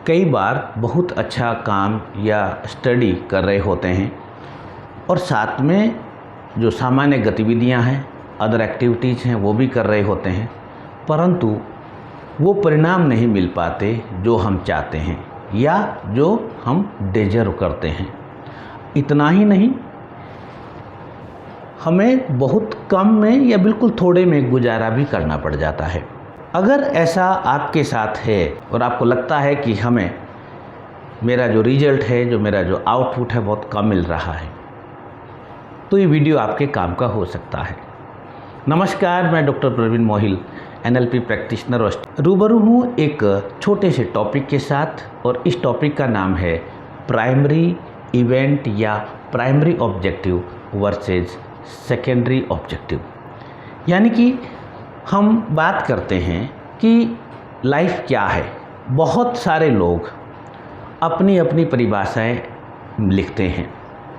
कई बार बहुत अच्छा काम या स्टडी कर रहे होते हैं और साथ में जो सामान्य गतिविधियां हैं, अदर एक्टिविटीज़ हैं, वो भी कर रहे होते हैं, परंतु वो परिणाम नहीं मिल पाते जो हम चाहते हैं या जो हम डिज़र्व करते हैं। इतना ही नहीं, हमें बहुत कम में या बिल्कुल थोड़े में गुजारा भी करना पड़ जाता है। अगर ऐसा आपके साथ है और आपको लगता है कि मेरा जो रिजल्ट है, जो मेरा जो आउटपुट है बहुत कम मिल रहा है, तो ये वीडियो आपके काम का हो सकता है। नमस्कार, मैं doctor Praveen Mohil, NLP practitioner और रूबरू हूँ एक छोटे से टॉपिक के साथ, और इस टॉपिक का नाम है प्राइमरी इवेंट या primary objective versus secondary objective. यानी कि हम बात करते हैं कि लाइफ क्या है। बहुत सारे लोग अपनी अपनी परिभाषाएं लिखते हैं,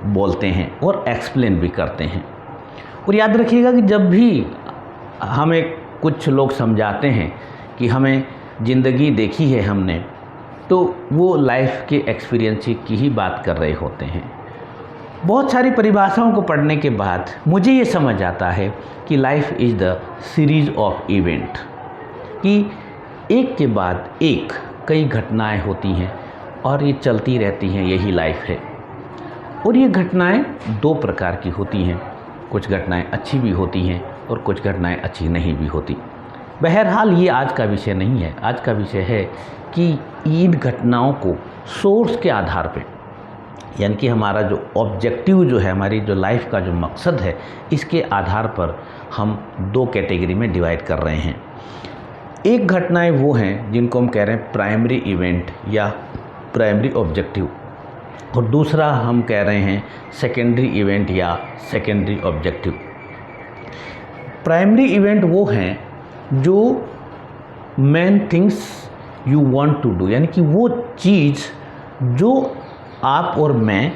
बोलते हैं और एक्सप्लेन भी करते हैं। और याद रखिएगा कि जब भी हमें कुछ लोग समझाते हैं कि हमें ज़िंदगी देखी है हमने, तो वो लाइफ के एक्सपीरियंस की ही बात कर रहे होते हैं। बहुत सारी परिभाषाओं को पढ़ने के बाद मुझे ये समझ आता है कि life is the series of event, कि एक के बाद एक कई घटनाएं होती हैं और ये चलती रहती हैं, यही लाइफ है। और ये घटनाएं दो प्रकार की होती हैं, कुछ घटनाएं अच्छी भी होती हैं और कुछ घटनाएं अच्छी नहीं भी होती। बहरहाल ये आज का विषय नहीं है। आज का विषय है कि इन घटनाओं को सोर्स के आधार पे, यानी कि हमारा जो ऑब्जेक्टिव जो है, हमारी जो लाइफ का जो मकसद है, इसके आधार पर हम दो कैटेगरी में डिवाइड कर रहे हैं। एक घटनाएं वो हैं जिनको हम कह रहे हैं प्राइमरी इवेंट या प्राइमरी ऑब्जेक्टिव, और दूसरा हम कह रहे हैं सेकेंडरी इवेंट या सेकेंडरी ऑब्जेक्टिव। प्राइमरी इवेंट वो हैं जो main things you want to do, यानी कि वो चीज़ जो आप और मैं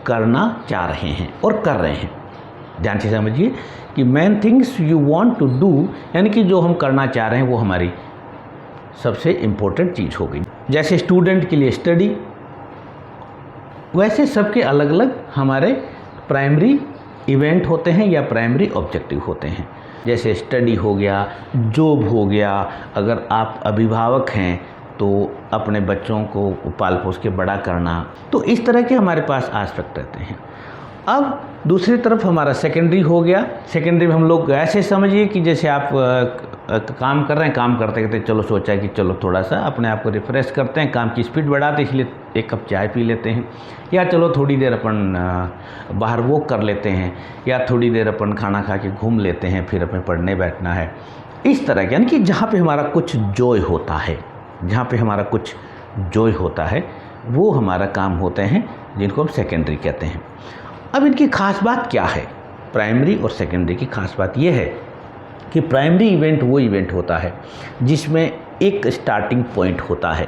करना चाह रहे हैं और कर रहे हैं। ध्यान से समझिए कि main things you want to do, यानी कि जो हम करना चाह रहे हैं वो हमारी सबसे इम्पोर्टेंट चीज़ हो गई। जैसे स्टूडेंट के लिए स्टडी, वैसे सबके अलग अलग हमारे प्राइमरी इवेंट होते हैं या प्राइमरी ऑब्जेक्टिव होते हैं। जैसे स्टडी हो गया, जॉब हो गया, अगर आप अभिभावक हैं तो अपने बच्चों को पाल पोस के बड़ा करना, तो इस तरह के हमारे पास एस्पेक्ट रहते हैं। अब दूसरी तरफ हमारा सेकेंडरी हो गया। सेकेंडरी में हम लोग ऐसे समझिए कि जैसे आप काम कर रहे हैं, काम करते करते चलो सोचा कि चलो थोड़ा सा अपने आप को रिफ़्रेश करते हैं, काम की स्पीड बढ़ाते हैं, इसलिए एक कप चाय पी लेते हैं, या चलो थोड़ी देर अपन बाहर वॉक कर लेते हैं, या थोड़ी देर अपन खाना खा के घूम लेते हैं, फिर अपने पढ़ने बैठना है। इस तरह के, यानी कि जहाँ पे हमारा कुछ जॉय होता है, जहाँ पे हमारा कुछ जॉय होता है, वो हमारा काम होते हैं जिनको हम सेकेंडरी कहते हैं। अब इनकी खास बात क्या है? प्राइमरी और सेकेंडरी की खास बात ये है कि प्राइमरी इवेंट वो इवेंट होता है जिसमें एक स्टार्टिंग पॉइंट होता है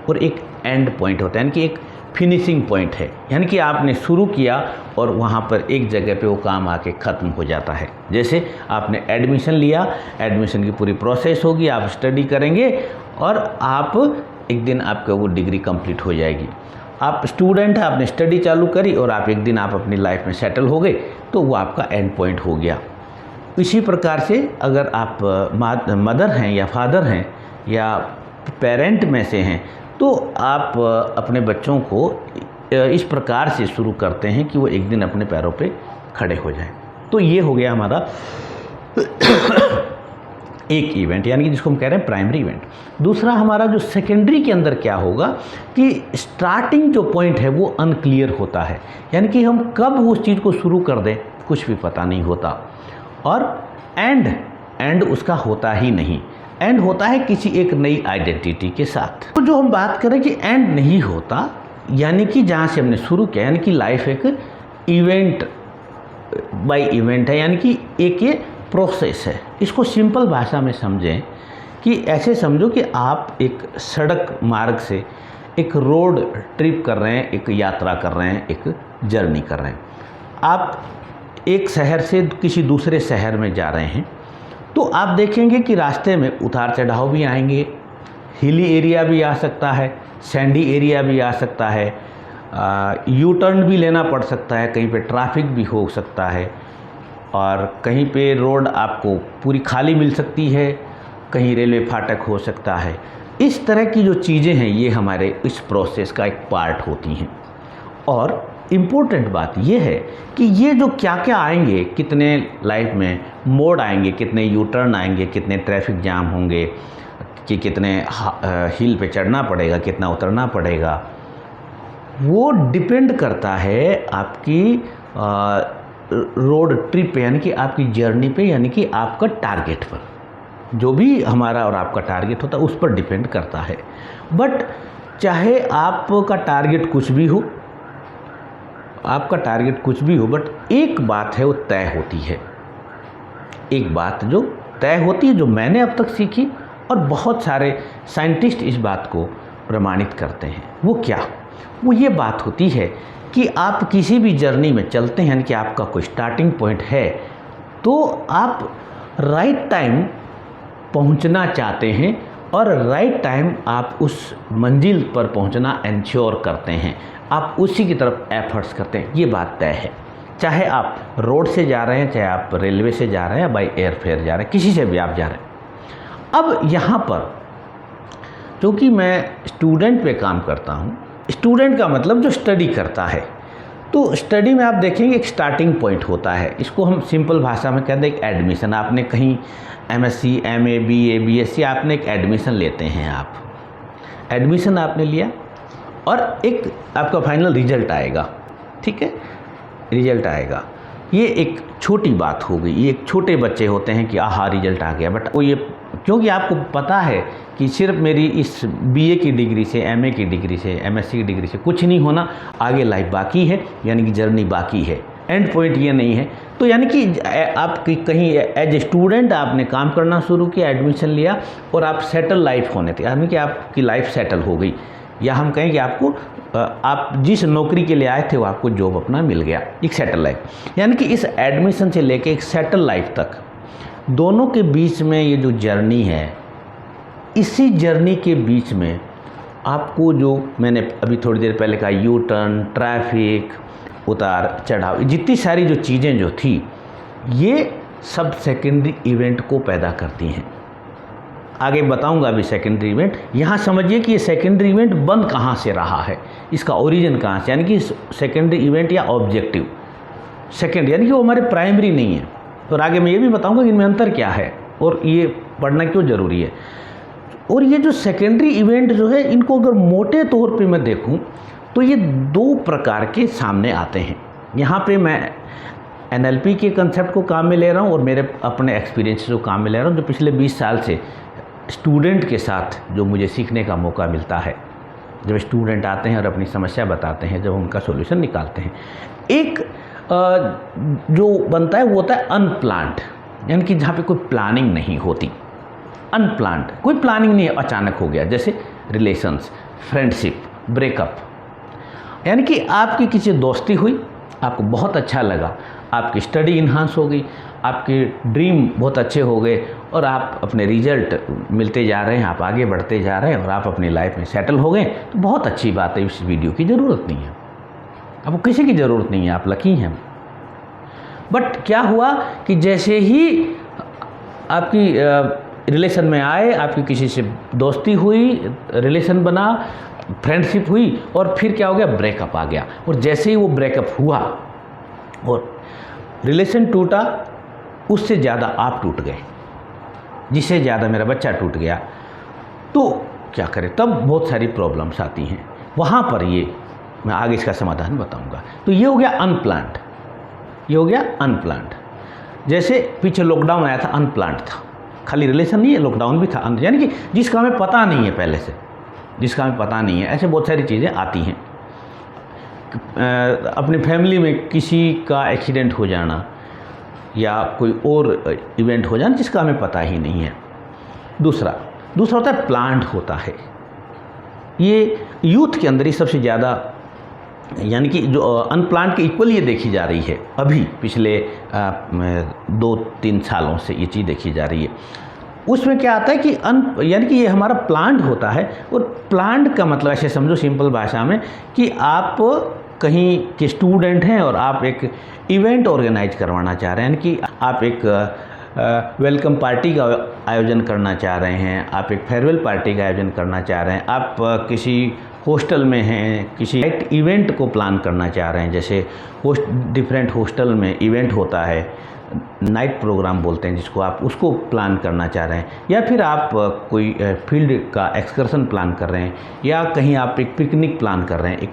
और एक एंड पॉइंट होता है, यानी कि एक फिनिशिंग पॉइंट है। यानी कि आपने शुरू किया और वहाँ पर एक जगह पे वो काम आके ख़त्म हो जाता है। जैसे आपने एडमिशन लिया, एडमिशन की पूरी प्रोसेस होगी, आप स्टडी करेंगे और आप एक दिन आपका वो डिग्री कंप्लीट हो जाएगी। आप स्टूडेंट हैं, आपने स्टडी चालू करी और आप एक दिन आप अपनी लाइफ में सेटल हो गए, तो वो आपका एंड पॉइंट हो गया। इसी प्रकार से अगर आप मदर हैं या फादर हैं या पेरेंट में से हैं, तो आप अपने बच्चों को इस प्रकार से शुरू करते हैं कि वो एक दिन अपने पैरों पे खड़े हो जाएं। तो ये हो गया हमारा एक इवेंट, यानी कि जिसको हम कह रहे हैं प्राइमरी इवेंट। दूसरा हमारा जो सेकेंडरी के अंदर क्या होगा कि स्टार्टिंग जो पॉइंट है वो अनक्लियर होता है, यानी कि हम कब उस चीज़ को शुरू कर दें कुछ भी पता नहीं होता, और एंड उसका होता ही नहीं। एंड होता है किसी एक नई आइडेंटिटी के साथ। तो जो हम बात करें कि एंड नहीं होता, यानी कि जहाँ से हमने शुरू किया, यानी कि लाइफ एक इवेंट बाय इवेंट है, यानी कि एक ये प्रोसेस है। इसको सिंपल भाषा में समझें कि ऐसे समझो कि आप एक सड़क मार्ग से एक रोड ट्रिप कर रहे हैं, एक यात्रा कर रहे हैं, एक जर्नी कर रहे हैं। आप एक शहर से किसी दूसरे शहर में जा रहे हैं, तो आप देखेंगे कि रास्ते में उतार चढ़ाव भी आएंगे, हिली एरिया भी आ सकता है, सैंडी एरिया भी आ सकता है, यू टर्न भी लेना पड़ सकता है, कहीं पे ट्रैफिक भी हो सकता है, और कहीं पे रोड आपको पूरी खाली मिल सकती है, कहीं रेलवे फाटक हो सकता है। इस तरह की जो चीज़ें हैं ये हमारे इस प्रोसेस का एक पार्ट होती हैं। और इम्पोर्टेंट बात ये है कि ये जो क्या क्या आएंगे, कितने लाइफ में मोड़ आएंगे, कितने यू टर्न आएंगे, कितने ट्रैफिक जाम होंगे, कि कितने हिल पे चढ़ना पड़ेगा, कितना उतरना पड़ेगा, वो डिपेंड करता है आपकी रोड ट्रिप पे, यानी कि आपकी जर्नी पे, यानी कि आपका टारगेट पर। जो भी हमारा और आपका टारगेट होता है उस पर डिपेंड करता है। बट चाहे आपका टारगेट कुछ भी हो, बट एक बात है वो तय होती है। एक बात जो तय होती है, जो मैंने अब तक सीखी और बहुत सारे साइंटिस्ट इस बात को प्रमाणित करते हैं, वो क्या? वो ये बात होती है कि आप किसी भी जर्नी में चलते हैं, यानी कि आपका कोई स्टार्टिंग पॉइंट है, तो आप राइट टाइम पहुंचना चाहते हैं और राइट टाइम आप उस मंजिल पर पहुंचना इंश्योर करते हैं, आप उसी की तरफ एफर्ट्स करते हैं। ये बात तय है। चाहे आप रोड से जा रहे हैं, चाहे आप रेलवे से जा रहे हैं, या बाई एयरफेयर जा रहे हैं, किसी से भी आप जा रहे हैं। अब यहाँ पर क्योंकि मैं स्टूडेंट पे काम करता हूँ, स्टूडेंट का मतलब जो स्टडी करता है, तो स्टडी में आप देखेंगे एक स्टार्टिंग पॉइंट होता है। इसको हम सिंपल भाषा में कहते हैं एक एडमिशन। आपने कहीं एमएससी, एमए, बीए, बीएससी, आपने एक एडमिशन लेते हैं। आप एडमिशन आपने लिया और एक आपका फाइनल रिजल्ट आएगा, ठीक है, रिजल्ट आएगा। ये एक छोटी बात हो गई। ये एक छोटे बच्चे होते हैं कि आहा रिजल्ट आ गया, बट वो ये क्योंकि आपको पता है कि सिर्फ मेरी इस बीए की डिग्री से, एमए की डिग्री से, एमएससी की डिग्री से कुछ नहीं होना, आगे लाइफ बाकी है, यानी कि जर्नी बाकी है, एंड पॉइंट ये नहीं है। तो यानी कि आप कहीं एज ए स्टूडेंट आपने काम करना शुरू किया, एडमिशन लिया और आप सेटल लाइफ होने थे, यानी कि आपकी लाइफ सेटल हो गई, या हम कहें कि आपको आप जिस नौकरी के लिए आए थे वो आपको जॉब अपना मिल गया, एक सेटल लाइफ। यानी कि इस एडमिशन से लेके एक सेटल लाइफ तक, दोनों के बीच में ये जो जर्नी है, इसी जर्नी के बीच में आपको जो मैंने अभी थोड़ी देर पहले कहा, यू टर्न, ट्रैफिक, उतार चढ़ाव, जितनी सारी जो चीज़ें जो थी, ये सब सेकेंडरी इवेंट को पैदा करती हैं। आगे बताऊंगा अभी सेकेंडरी इवेंट। यहाँ समझिए कि ये सेकेंडरी इवेंट बंद कहाँ से रहा है, इसका ओरिजिन कहाँ से, यानी कि सेकेंडरी इवेंट या ऑब्जेक्टिव सेकेंड, यानी कि वो हमारे प्राइमरी नहीं है। और आगे मैं ये भी बताऊंगा कि इनमें अंतर क्या है और ये पढ़ना क्यों ज़रूरी है। और ये जो सेकेंडरी इवेंट जो है, इनको अगर मोटे तौर पे मैं देखूं तो ये दो प्रकार के सामने आते हैं। यहाँ पे मैं एनएलपी के कंसेप्ट को काम में ले रहा हूँ और मेरे अपने एक्सपीरियंस को काम में ले रहा हूँ, जो पिछले 20 साल से स्टूडेंट के साथ जो मुझे सीखने का मौका मिलता है। जब स्टूडेंट आते हैं और अपनी समस्या बताते हैं, जब उनका सॉल्यूशन निकालते हैं, एक जो बनता है वो होता है अनप्लान्ड, यानी कि जहाँ पे कोई प्लानिंग नहीं होती। अनप्लान्ड, कोई प्लानिंग नहीं है, अचानक हो गया, जैसे रिलेशंस, फ्रेंडशिप, ब्रेकअप। यानी कि आपकी किसी दोस्ती हुई, आपको बहुत अच्छा लगा, आपकी स्टडी इन्हांस हो गई, आपके ड्रीम बहुत अच्छे हो गए और आप अपने रिजल्ट मिलते जा रहे हैं, आप आगे बढ़ते जा रहे हैं और आप अपनी लाइफ में सेटल हो गए, तो बहुत अच्छी बात है। इस वीडियो की ज़रूरत नहीं है, आपको किसी की ज़रूरत नहीं है, आप लकी हैं। बट क्या हुआ कि जैसे ही आपकी रिलेशन में आए, आपकी किसी से दोस्ती हुई, रिलेशन बना, फ्रेंडशिप हुई और फिर क्या हो गया, ब्रेकअप आ गया। और जैसे ही वो ब्रेकअप हुआ और रिलेशन टूटा, उससे ज़्यादा आप टूट गए, जिससे ज़्यादा मेरा बच्चा टूट गया, तो क्या करें, तब बहुत सारी प्रॉब्लम्स आती हैं। वहाँ पर ये मैं आगे इसका समाधान बताऊंगा। तो ये हो गया अनप्लान्ड, ये हो गया अनप्लान्ड। जैसे पीछे लॉकडाउन आया था, अनप्लान्ड था, खाली रिलेशन नहीं है, लॉकडाउन भी था, यानी कि जिसका हमें पता नहीं है पहले से, जिसका हमें पता नहीं है, ऐसे बहुत सारी चीज़ें आती हैं। अपनी फैमिली में किसी का एक्सीडेंट हो जाना या कोई और इवेंट हो जाना जिसका हमें पता ही नहीं है। दूसरा होता है प्लान्ड होता है। ये यूथ के अंदर ही सबसे ज़्यादा, यानी कि जो अनप्लान्ड के इक्वल ये देखी जा रही है अभी, पिछले 2-3 सालों से ये चीज़ देखी जा रही है। उसमें क्या आता है कि यानी कि ये हमारा प्लांट होता है, और प्लांट का मतलब ऐसे समझो सिंपल भाषा में कि आप कहीं के स्टूडेंट हैं और आप एक इवेंट ऑर्गेनाइज करवाना चाह रहे हैं, यानी कि आप एक वेलकम पार्टी का आयोजन करना चाह रहे हैं, आप एक फेयरवेल पार्टी का आयोजन करना चाह रहे हैं, आप किसी हॉस्टल में हैं, किसी इवेंट को प्लान करना चाह रहे हैं, जैसे डिफरेंट हॉस्टल में इवेंट होता है, नाइट प्रोग्राम बोलते हैं जिसको, आप उसको प्लान करना चाह रहे हैं, या फिर आप कोई फील्ड का एक्सकर्शन प्लान कर रहे हैं, या कहीं आप एक पिकनिक प्लान कर रहे हैं, एक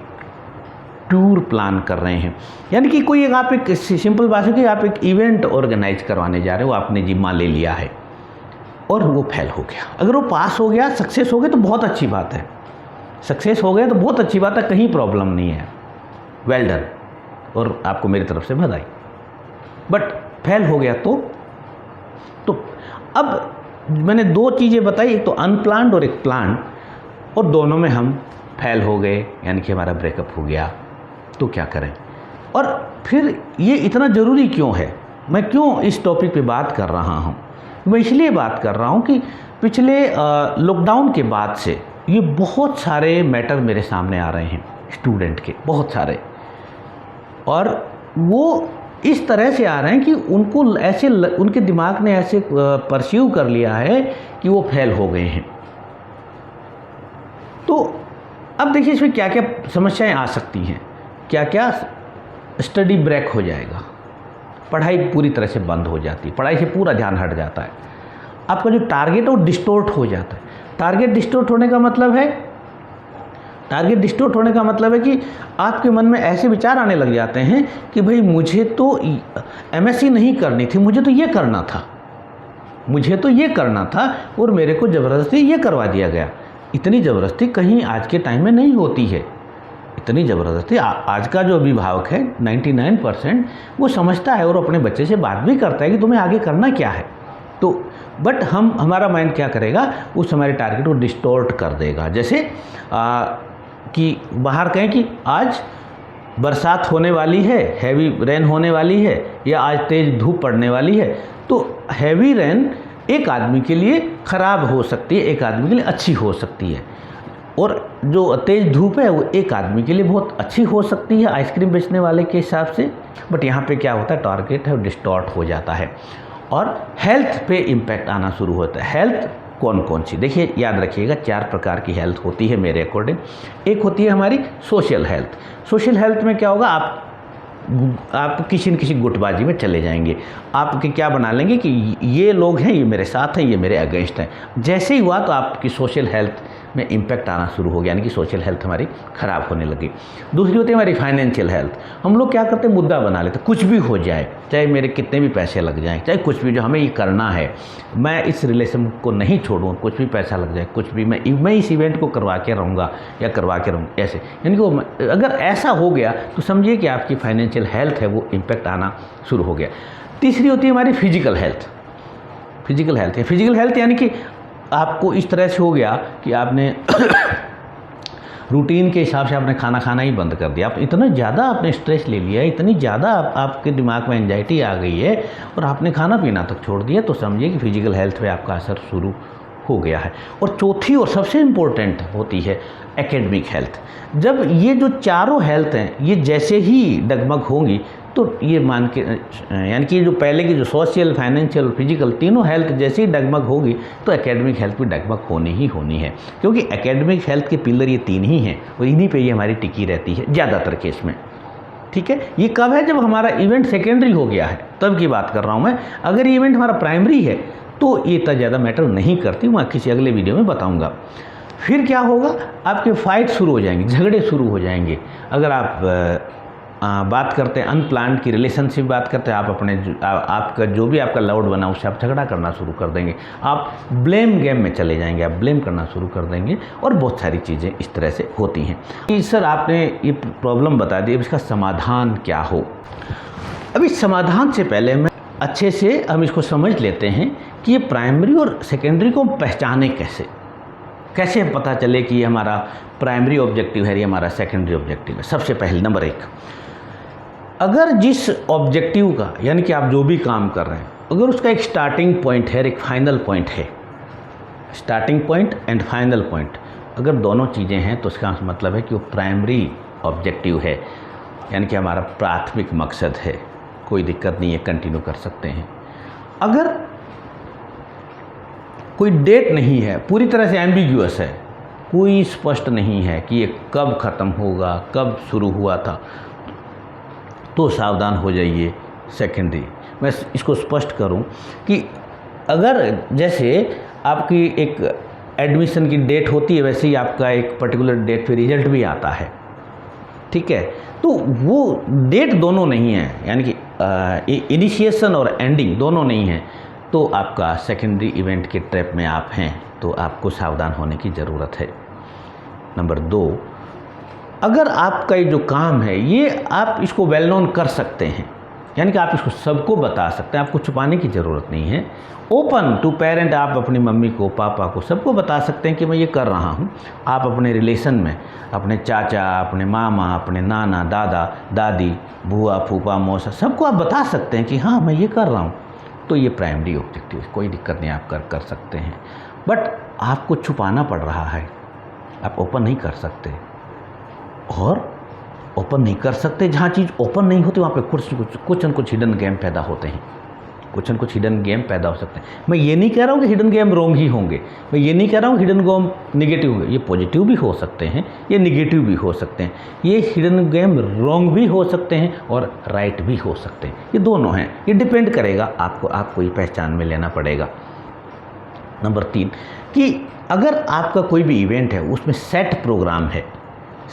टूर प्लान कर रहे हैं, यानी कि कोई आप एक सिंपल बात है कि आप एक इवेंट ऑर्गेनाइज करवाने जा रहे हो, आपने जिम्मा ले लिया है और वो फेल हो गया। अगर वो पास हो गया, सक्सेस हो गया तो बहुत अच्छी बात है, सक्सेस हो गया तो बहुत अच्छी बात है, कहीं प्रॉब्लम नहीं है, वेल डन, और आपको मेरी तरफ से बधाई। बट फेल हो गया तो अब मैंने दो चीज़ें बताई, एक तो अनप्लान्ड और एक प्लान्ड, और दोनों में हम फेल हो गए, यानी कि हमारा ब्रेकअप हो गया, तो क्या करें। और फिर ये इतना ज़रूरी क्यों है, मैं क्यों इस टॉपिक पे बात कर रहा हूँ, मैं इसलिए बात कर रहा हूँ कि पिछले लॉकडाउन के बाद से ये बहुत सारे मैटर मेरे सामने आ रहे हैं स्टूडेंट के, बहुत सारे, और वो इस तरह से आ रहे हैं कि उनको ऐसे उनके दिमाग ने ऐसे परसीव कर लिया है कि वो फेल हो गए हैं। तो अब देखिए इसमें क्या क्या समस्याएं आ सकती हैं, क्या क्या स्टडी ब्रेक हो जाएगा, पढ़ाई पूरी तरह से बंद हो जाती है, पढ़ाई से पूरा ध्यान हट जाता है, आपका जो टारगेट है वो डिस्टोर्ट हो जाता है। टारगेट डिस्टोर्ट होने का मतलब है कि आपके मन में ऐसे विचार आने लग जाते हैं कि भाई मुझे तो एमएससी नहीं करनी थी, मुझे तो ये करना था और मेरे को ज़बरदस्ती ये करवा दिया गया। इतनी ज़बरदस्ती कहीं आज के टाइम में नहीं होती है, इतनी ज़बरदस्ती आज का जो अभिभावक है 99% वो समझता है और अपने बच्चे से बात भी करता है कि तुम्हें आगे करना क्या है। तो बट हमारा माइंड क्या करेगा, उस हमारे टारगेट को डिस्टॉर्ट कर देगा। जैसे कि बाहर कहें कि आज बरसात होने वाली है, हैवी रेन होने वाली है, या आज तेज़ धूप पड़ने वाली है, तो हैवी रेन एक आदमी के लिए ख़राब हो सकती है, एक आदमी के लिए अच्छी हो सकती है, और जो तेज़ धूप है वो एक आदमी के लिए बहुत अच्छी हो सकती है आइसक्रीम बेचने वाले के हिसाब से। बट यहाँ पे क्या होता है, टारगेट है वो डिस्टॉर्ट हो जाता है और हेल्थ पे इम्पैक्ट आना शुरू होता है। हेल्थ कौन कौन सी, देखिए याद रखिएगा 4 प्रकार की हेल्थ होती है मेरे अकॉर्डिंग। एक होती है हमारी सोशल हेल्थ। सोशल हेल्थ में क्या होगा, आप किसी न किसी गुटबाजी में चले जाएंगे, आपके क्या बना लेंगे कि ये लोग हैं, ये मेरे साथ हैं, ये मेरे अगेंस्ट हैं। जैसे ही हुआ तो आपकी सोशल हेल्थ में इम्पैक्ट आना शुरू हो गया, यानी कि सोशल हेल्थ हमारी ख़राब होने लगी। दूसरी होती है हमारी फाइनेंशियल हेल्थ। हम लोग क्या करते हैं, मुद्दा बना लेते, कुछ भी हो जाए, चाहे मेरे कितने भी पैसे लग जाएं, चाहे कुछ भी, जो हमें ये करना है, मैं इस रिलेशन को नहीं छोड़ूँ, कुछ भी पैसा लग जाए, कुछ भी, मैं इस इवेंट को करवा के रहूँगा या करवा के रहूँगा, ऐसे। यानी कि अगर ऐसा हो गया तो समझिए कि आपकी फाइनेंशियल हेल्थ है वो इम्पैक्ट आना शुरू हो गया। तीसरी होती है हमारी फिजिकल हेल्थ। फिजिकल हेल्थ यानी कि आपको इस तरह से हो गया कि आपने रूटीन के हिसाब से आपने खाना खाना ही बंद कर दिया, आप इतना ज़्यादा आपने स्ट्रेस ले लिया, इतनी ज़्यादा आपके दिमाग में एंजाइटी आ गई है और आपने खाना पीना तक छोड़ दिया, तो समझिए कि फिजिकल हेल्थ पे आपका असर शुरू हो गया है। और चौथी और सबसे इम्पोर्टेंट होती है एकेडमिक हेल्थ। जब ये जो चारों हेल्थ हैं ये जैसे ही डगमग होंगी तो ये मान के, यानी कि जो पहले की जो सोशल, फाइनेंशियल और फिजिकल तीनों हेल्थ जैसे ही डगमग होगी तो एकेडमिक हेल्थ भी डगमग होनी है, क्योंकि एकेडमिक हेल्थ के पिलर ये 3 ही हैं और इन्हीं पे ये हमारी टिकी रहती है ज़्यादातर केस में। ठीक है, ये कब है, जब हमारा इवेंट सेकेंडरी हो गया है तब की बात कर रहा हूँ मैं। अगर ये इवेंट हमारा प्राइमरी है तो ये इतना ज़्यादा मैटर नहीं करती, मैं किसी अगले वीडियो में बताऊँगा। फिर क्या होगा, आपके फाइट शुरू हो जाएंगे, झगड़े शुरू हो जाएंगे। अगर आप बात करते हैं अनप्लान्ड की रिलेशनशिप बात करते हैं, आप आपका जो भी आपका लवर्ड बना उससे आप झगड़ा करना शुरू कर देंगे, आप ब्लेम गेम में चले जाएंगे, आप ब्लेम करना शुरू कर देंगे और बहुत सारी चीज़ें इस तरह से होती हैं। कि सर आपने ये प्रॉब्लम बता दी, अब इसका समाधान क्या हो। अब इस समाधान से पहले मैं अच्छे से हम इसको समझ लेते हैं कि ये प्राइमरी और सेकेंडरी को पहचाने कैसे पता चले कि ये हमारा प्राइमरी ऑब्जेक्टिव है, ये हमारा सेकेंडरी ऑब्जेक्टिव है। सबसे पहले नंबर 1, अगर जिस ऑब्जेक्टिव का, यानी कि आप जो भी काम कर रहे हैं, अगर उसका एक स्टार्टिंग पॉइंट है, एक फाइनल पॉइंट है, starting point and final point, अगर दोनों चीज़ें हैं तो इसका मतलब है कि वो प्राइमरी ऑब्जेक्टिव है, यानी कि हमारा प्राथमिक मकसद है। कोई दिक्कत नहीं है, कंटिन्यू कर सकते हैं। अगर कोई डेट नहीं है, पूरी तरह से एम्बिग्यूअस है, कोई स्पष्ट नहीं है कि ये कब ख़त्म होगा, कब शुरू हुआ था, तो सावधान हो जाइए सेकेंडरी। मैं इसको स्पष्ट करूं कि अगर जैसे आपकी एक एडमिशन की डेट होती है, वैसे ही आपका एक पर्टिकुलर डेट पे रिजल्ट भी आता है, ठीक है, तो वो डेट दोनों नहीं है, यानी कि इनिशिएशन और एंडिंग दोनों नहीं है, तो आपका सेकेंडरी इवेंट के ट्रैप में आप हैं, तो आपको सावधान होने की ज़रूरत है। नंबर 2, अगर आपका ये जो काम है ये आप इसको वेल नोन कर सकते हैं, यानी कि आप इसको सबको बता सकते हैं, आपको छुपाने की ज़रूरत नहीं है। ओपन टू पेरेंट, आप अपनी मम्मी को, पापा को, सबको बता सकते हैं कि मैं ये कर रहा हूँ। आप अपने रिलेशन में अपने चाचा, अपने मामा, अपने नाना, दादा, दादी, बुआ, फूफा, मौसा, सबको आप बता सकते हैं कि हाँ मैं ये कर रहा हूँ। तो ये प्राइमरी ऑब्जेक्टिव है, कोई दिक्कत नहीं, आप कर सकते हैं। बट आपको छुपाना पड़ रहा है, आप ओपन नहीं कर सकते। और ओपन नहीं कर सकते, जहाँ चीज़ ओपन नहीं होती वहाँ पे कुछ न कुछ हिडन गेम पैदा होते हैं, कुछ न कुछ हिडन गेम पैदा हो सकते हैं। मैं ये नहीं कह रहा हूँ कि हिडन गेम रॉन्ग ही होंगे, मैं ये नहीं कह रहा हूँ हिडन गेम निगेटिव होंगे, ये पॉजिटिव भी हो सकते हैं, ये निगेटिव भी हो सकते हैं, ये हिडन गेम रॉन्ग भी हो सकते हैं और राइट भी हो सकते हैं, ये दोनों हैं, ये डिपेंड करेगा आपको ये पहचान में लेना पड़ेगा। नंबर 3 कि अगर आपका कोई भी इवेंट है उसमें सेट प्रोग्राम है,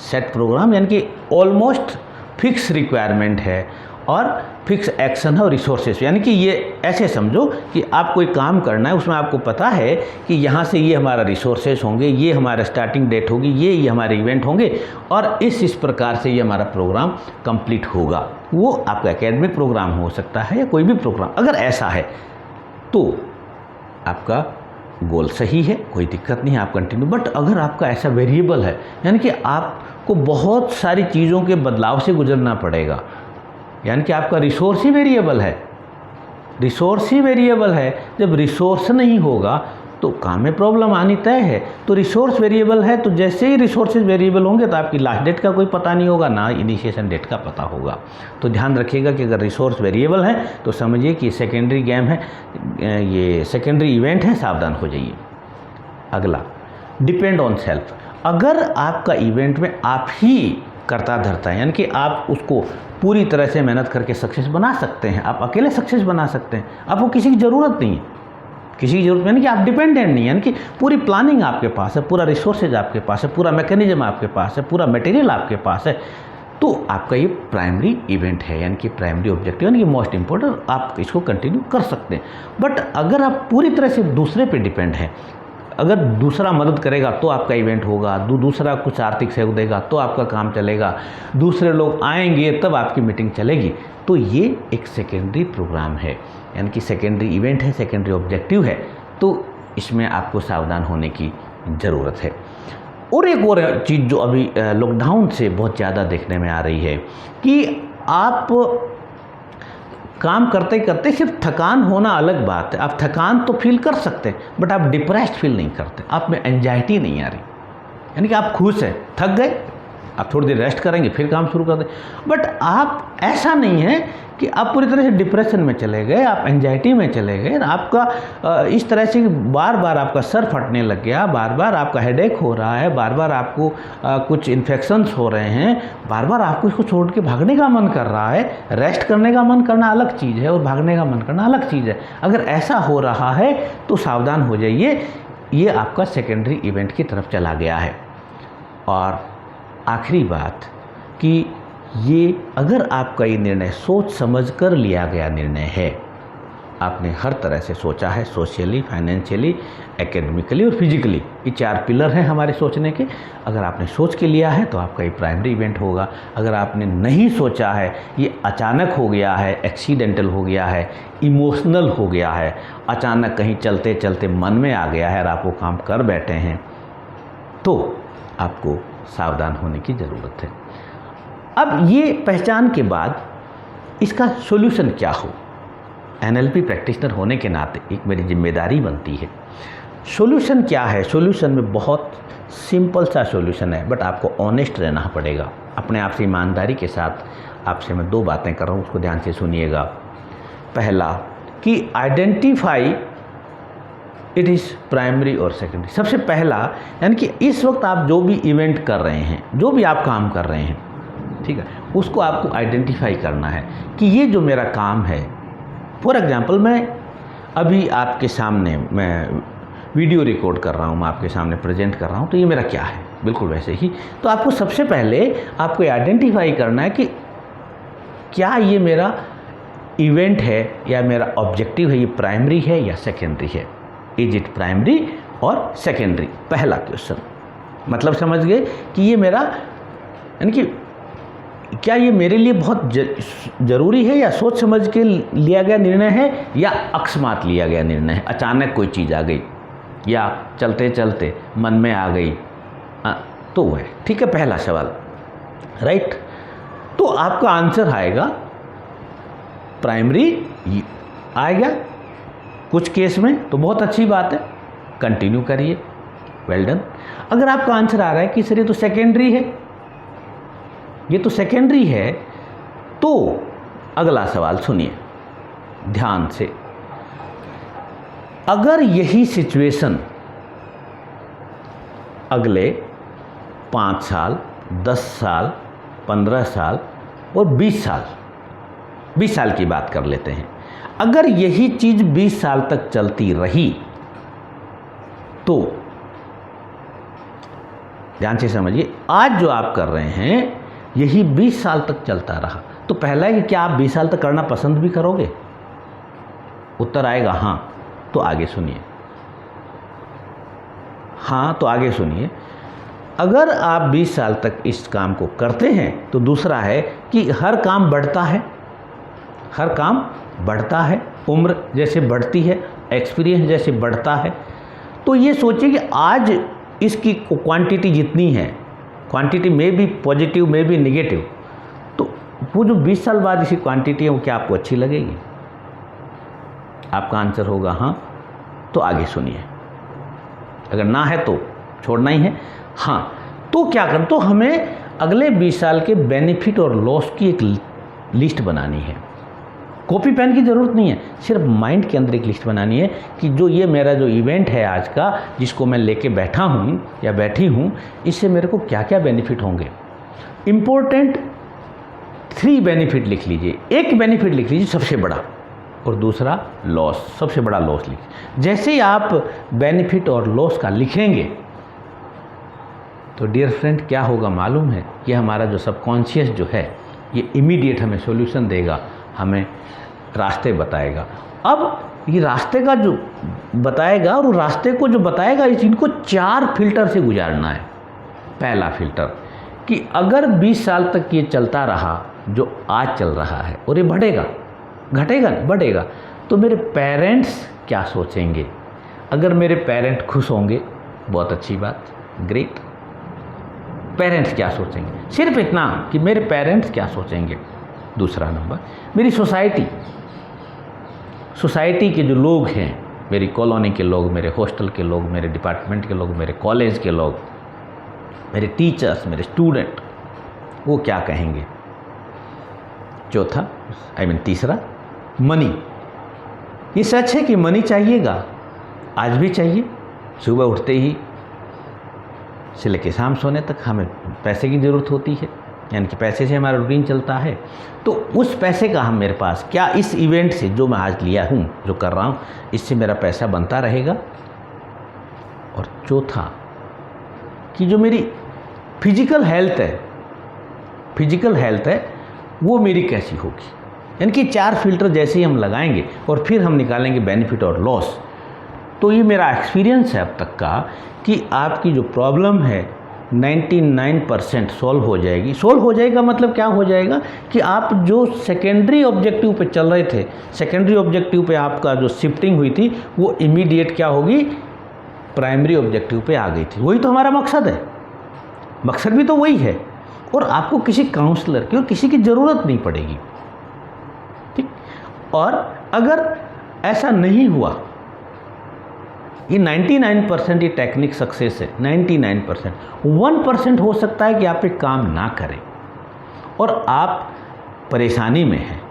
सेट प्रोग्राम यानी कि ऑलमोस्ट फिक्स रिक्वायरमेंट है और फिक्स एक्शन है और रिसोर्सेज, यानी कि ये ऐसे समझो कि आप कोई काम करना है, उसमें आपको पता है कि यहाँ से ये हमारा रिसोर्सेज होंगे, ये हमारा स्टार्टिंग डेट होगी, ये हमारे इवेंट होंगे और इस प्रकार से ये हमारा प्रोग्राम कंप्लीट होगा। वो आपका एकेडमिक प्रोग्राम हो सकता है या कोई भी प्रोग्राम, अगर ऐसा है तो आपका गोल सही है, कोई दिक्कत नहीं है, आप कंटिन्यू। बट अगर आपका ऐसा वेरिएबल है, यानी कि आपको बहुत सारी चीज़ों के बदलाव से गुजरना पड़ेगा, यानी कि आपका रिसोर्स ही वेरिएबल है, रिसोर्स ही वेरिएबल है, जब रिसोर्स नहीं होगा तो काम में प्रॉब्लम आनी तय है। तो रिसोर्स वेरिएबल है, तो जैसे ही रिसोर्सेज वेरिएबल होंगे तो आपकी लास्ट डेट का कोई पता नहीं होगा, ना इनिशिएशन डेट का पता होगा। तो ध्यान रखिएगा कि अगर रिसोर्स वेरिएबल है तो समझिए कि सेकेंडरी गेम है, ये सेकेंडरी इवेंट है, सावधान हो जाइए। अगला, डिपेंड ऑन सेल्फ। अगर आपका इवेंट में आप ही करता धरता है, यानी कि आप उसको पूरी तरह से मेहनत करके सक्सेस बना सकते हैं, आप अकेले सक्सेस बना सकते हैं, आपको किसी की ज़रूरत नहीं है, किसी की ज़रूरत यानी कि आप डिपेंडेंट नहीं, यानी कि पूरी प्लानिंग आपके पास है, पूरा रिसोर्सेज आपके पास है, पूरा मैकेनिज्म आपके पास है, पूरा मटेरियल आपके पास है, तो आपका ये प्राइमरी इवेंट है, यानी कि प्राइमरी ऑब्जेक्टिव, यानी कि मोस्ट इंपॉर्टेंट, आप इसको कंटिन्यू कर सकते हैं। बट अगर आप पूरी तरह से दूसरे पे डिपेंड हैं, अगर दूसरा मदद करेगा तो आपका इवेंट होगा, दूसरा कुछ आर्थिक सहयोग देगा तो आपका काम चलेगा, दूसरे लोग आएंगे तब आपकी मीटिंग चलेगी, तो ये एक सेकेंडरी प्रोग्राम है, यानी कि सेकेंडरी इवेंट है, सेकेंडरी ऑब्जेक्टिव है, तो इसमें आपको सावधान होने की ज़रूरत है। और एक और चीज़ जो अभी लॉकडाउन से बहुत ज़्यादा देखने में आ रही है कि आप काम करते करते सिर्फ थकान होना अलग बात है, आप थकान तो फील कर सकते हैं बट आप डिप्रेस्ड फील नहीं करते, आप में एंजाइटी नहीं आ रही, यानी कि आप खुश हैं, थक गए, आप थोड़ी देर रेस्ट करेंगे फिर काम शुरू कर दें, बट आप ऐसा नहीं है कि आप पूरी तरह से डिप्रेशन में चले गए, आप एंजाइटी में चले गए, आपका इस तरह से बार बार आपका सर फटने लग गया, बार बार आपका हेडेक हो रहा है, बार बार आपको कुछ इन्फेक्शंस हो रहे हैं, बार बार आपको इसको छोड़ के भागने का मन कर रहा है। रेस्ट करने का मन करना अलग चीज़ है और भागने का मन करना अलग चीज़ है। अगर ऐसा हो रहा है तो सावधान हो जाइए, ये आपका सेकेंडरी इवेंट की तरफ चला गया है। और आखिरी बात कि ये अगर आपका ये निर्णय सोच समझ कर लिया गया निर्णय है, आपने हर तरह से सोचा है, सोशली, फाइनेंशियली, एकेडमिकली और फिजिकली, ये 4 पिलर हैं हमारे सोचने के। अगर आपने सोच के लिया है तो आपका ये प्राइमरी इवेंट होगा। अगर आपने नहीं सोचा है, ये अचानक हो गया है, एक्सीडेंटल हो गया है, इमोशनल हो गया है, अचानक कहीं चलते चलते मन में आ गया है और आप वो काम कर बैठे हैं, तो आपको सावधान होने की ज़रूरत है। अब ये पहचान के बाद इसका सॉल्यूशन क्या हो, एनएलपी प्रैक्टिशनर होने के नाते एक मेरी जिम्मेदारी बनती है सॉल्यूशन क्या है? सॉल्यूशन में बहुत सिंपल सा सॉल्यूशन है, बट आपको ऑनेस्ट रहना पड़ेगा अपने आप से, ईमानदारी के साथ। आपसे मैं 2 बातें कर रहा हूँ, उसको ध्यान से सुनिएगा। पहला कि आइडेंटिफाई इट इज़ प्राइमरी और सेकेंडरी। सबसे पहला यानी कि इस वक्त आप जो भी इवेंट कर रहे हैं, जो भी आप काम कर रहे हैं, ठीक है, उसको आपको आइडेंटिफाई करना है कि ये जो मेरा काम है, फॉर एग्जांपल मैं अभी आपके सामने मैं वीडियो रिकॉर्ड कर रहा हूँ, मैं आपके सामने प्रेजेंट कर रहा हूँ, तो ये मेरा क्या है, बिल्कुल वैसे ही। तो आपको सबसे पहले आपको आइडेंटिफाई करना है कि क्या ये मेरा इवेंट है या मेरा ऑब्जेक्टिव है, ये प्राइमरी है या सेकेंडरी है। इज इट प्राइमरी और सेकेंडरी, पहला क्वेश्चन। मतलब समझ गए कि ये मेरा यानी कि क्या ये मेरे लिए बहुत ज़रूरी है, या सोच समझ के लिया गया निर्णय है, या अकस्मात लिया गया निर्णय है, अचानक कोई चीज़ आ गई या चलते चलते मन में आ गई, तो वो है। ठीक है, पहला सवाल, राइट। तो आपका आंसर आएगा प्राइमरी आएगा कुछ केस में, तो बहुत अच्छी बात है, कंटिन्यू करिए, वेल डन। अगर आपका आंसर आ रहा है कि सर ये तो सेकेंडरी है, ये तो सेकेंडरी है, तो अगला सवाल सुनिए ध्यान से। अगर यही सिचुएशन अगले 5 साल, 10 साल, 15 साल और 20 साल की बात कर लेते हैं, अगर यही चीज़ 20 साल तक चलती रही, तो ध्यान से समझिए, आज जो आप कर रहे हैं यही 20 साल तक चलता रहा, तो पहला है कि क्या आप 20 साल तक करना पसंद भी करोगे? उत्तर आएगा हाँ, तो आगे सुनिए। हाँ, तो आगे सुनिए। अगर आप 20 साल तक इस काम को करते हैं, तो दूसरा है कि हर काम बढ़ता है, हर काम बढ़ता है, उम्र जैसे बढ़ती है, एक्सपीरियंस जैसे बढ़ता है। तो ये सोचिए कि आज इसकी क्वांटिटी जितनी है, क्वांटिटी में भी पॉजिटिव में भी नेगेटिव, तो वो जो 20 साल बाद इसी क्वांटिटी है, वो क्या आपको अच्छी लगेगी? आपका आंसर होगा हाँ, तो आगे सुनिए। अगर ना है तो छोड़ना ही है। हाँ, तो क्या करें? तो हमें अगले 20 साल के बेनिफिट और लॉस की एक लिस्ट बनानी है। कॉपी पेन की ज़रूरत नहीं है, सिर्फ माइंड के अंदर एक लिस्ट बनानी है कि जो ये मेरा जो इवेंट है आज का, जिसको मैं लेके बैठा हूँ या बैठी हूँ, इससे मेरे को क्या क्या बेनिफिट होंगे। इम्पोर्टेंट 3 बेनिफिट लिख लीजिए। एक बेनिफिट लिख लीजिए सबसे बड़ा, और दूसरा लॉस, सबसे बड़ा लॉस लिखिए। जैसे ही आप बेनिफिट और लॉस का लिखेंगे, तो डियर फ्रेंड क्या होगा मालूम है? ये हमारा जो सबकॉन्शियस जो है, ये इमीडिएट हमें सॉल्यूशन देगा, हमें रास्ते बताएगा। अब ये रास्ते का जो बताएगा, और रास्ते को जो बताएगा, इनको 4 फिल्टर से गुजारना है। पहला फिल्टर कि अगर 20 साल तक ये चलता रहा जो आज चल रहा है, और ये बढ़ेगा, घटेगा बढ़ेगा, तो मेरे पेरेंट्स क्या सोचेंगे? अगर मेरे पेरेंट खुश होंगे, बहुत अच्छी बात, ग्रेट। पेरेंट्स क्या सोचेंगे? सिर्फ इतना कि मेरे पेरेंट्स क्या सोचेंगे। दूसरा नंबर, मेरी सोसाइटी के जो लोग हैं, मेरी कॉलोनी के लोग, मेरे हॉस्टल के लोग, मेरे डिपार्टमेंट के लोग, मेरे कॉलेज के लोग, मेरे टीचर्स, मेरे स्टूडेंट, वो क्या कहेंगे। चौथा तीसरा, मनी। ये सच है कि मनी चाहिएगा, आज भी चाहिए। सुबह उठते ही से लेकर शाम सोने तक हमें पैसे की ज़रूरत होती है, यानी कि पैसे से हमारा रूटीन चलता है। तो उस पैसे का हम मेरे पास क्या इस इवेंट से जो मैं आज लिया हूँ, जो कर रहा हूँ, इससे मेरा पैसा बनता रहेगा। और चौथा कि जो मेरी फिजिकल हेल्थ है वो मेरी कैसी होगी। यानी कि 4 फिल्टर जैसे ही हम लगाएंगे और फिर हम निकालेंगे बेनिफिट और लॉस, तो ये मेरा एक्सपीरियंस है अब तक का कि आपकी जो प्रॉब्लम है 99% सॉल्व हो जाएगी। सॉल्व हो जाएगा मतलब क्या हो जाएगा कि आप जो सेकेंडरी ऑब्जेक्टिव पे चल रहे थे, सेकेंडरी ऑब्जेक्टिव पे आपका जो शिफ्टिंग हुई थी, वो इमीडिएट क्या होगी, प्राइमरी ऑब्जेक्टिव पे आ गई थी। वही तो हमारा मकसद है, मकसद भी तो वही है। और आपको किसी काउंसलर की और किसी की ज़रूरत नहीं पड़ेगी, ठीक। और अगर ऐसा नहीं हुआ ये 99% ये टेक्निक सक्सेस है, 99%। 1% हो सकता है कि आप एक काम ना करें और आप परेशानी में हैं।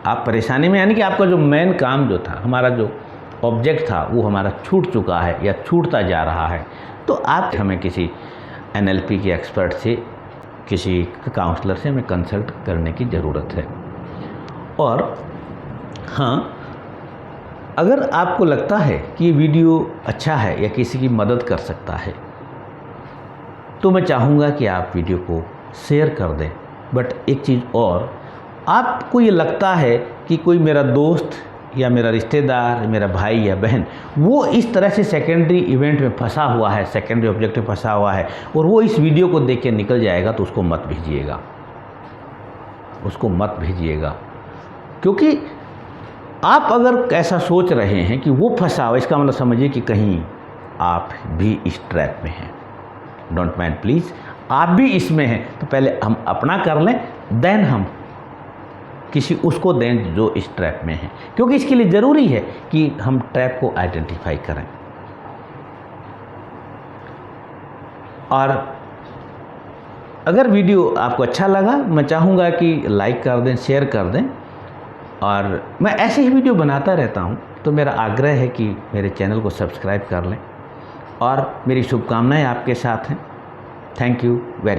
आप परेशानी में यानी कि आपका जो मेन काम जो था, हमारा जो ऑब्जेक्ट था, वो हमारा छूट चुका है या छूटता जा रहा है, तो आप हमें किसी NLP के एक्सपर्ट से, किसी काउंसलर से हमें कंसल्ट करने की ज़रूरत है। और हाँ, अगर आपको लगता है कि ये वीडियो अच्छा है या किसी की मदद कर सकता है, तो मैं चाहूँगा कि आप वीडियो को शेयर कर दें। बट एक चीज़ और, आपको ये लगता है कि कोई मेरा दोस्त या मेरा रिश्तेदार, मेरा भाई या बहन, वो इस तरह से सेकेंडरी इवेंट में फंसा हुआ है, सेकेंडरी ऑब्जेक्ट में फंसा हुआ है और वो इस वीडियो को देख के निकल जाएगा, तो उसको मत भेजिएगा, उसको मत भेजिएगा। क्योंकि आप अगर ऐसा सोच रहे हैं कि वो फंसा हुआ, इसका मतलब समझिए कि कहीं आप भी इस ट्रैप में हैं। डोंट माइंड प्लीज़, आप भी इसमें हैं, तो पहले हम अपना कर लें, देन हम किसी उसको दें जो इस ट्रैप में है। क्योंकि इसके लिए ज़रूरी है कि हम ट्रैप को आइडेंटिफाई करें। और अगर वीडियो आपको अच्छा लगा, मैं चाहूँगा कि लाइक कर दें, शेयर कर दें। और मैं ऐसे ही वीडियो बनाता रहता हूँ, तो मेरा आग्रह है कि मेरे चैनल को सब्सक्राइब कर लें। और मेरी शुभकामनाएं आपके साथ हैं। Thank you very